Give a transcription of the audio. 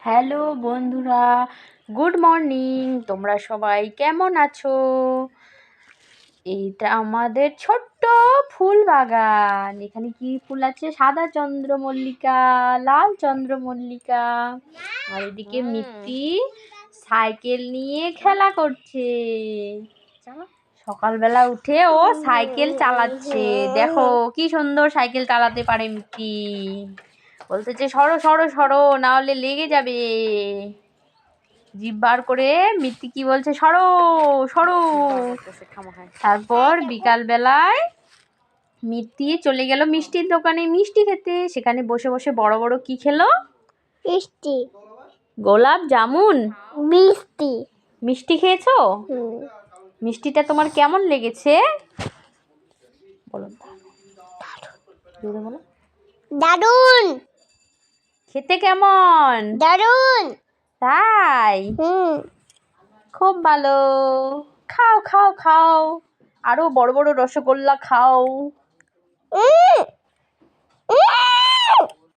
Hello বন্ধুরা, good morning. তোমরা সবাই কেমন আছো? এইটা আমাদের ছোট্ট ফুল বাগান। এখানে কি ফুল আছে? সাদা চন্দ্রমল্লিকা, লাল চন্দ্রমল্লিকা। আর এদিকে মিত্তি সাইকেল নিয়ে খেলা করছে। সকালবেলা উঠে ও সাইকেল চালাচ্ছে। দেখো কি সুন্দর সাইকেল চালাতে পারে মিত্তি। বলতেছে সরো সরো সরো, না হলে লেগে যাবে। জিভ বার করে মিত্তি কি বলছে, সরো সরো। তারপর বিকাল বেলায় মিত্তি চলে গেল মিষ্টির দোকানে মিষ্টি খেতে। সেখানে বসে বসে বড় বড় কি খেলো? মিষ্টি, গোলাপ জামুন। মিষ্টি। মিষ্টি খেয়েছো? মিষ্টিটা তোমার কেমন লেগেছে? বলো। জোরে বলো। দারুন। খেতে কেমন? দারুন। তাই? খুব ভালো। খাও খাও খাও, আরো বড় বড় রসগোল্লা খাও।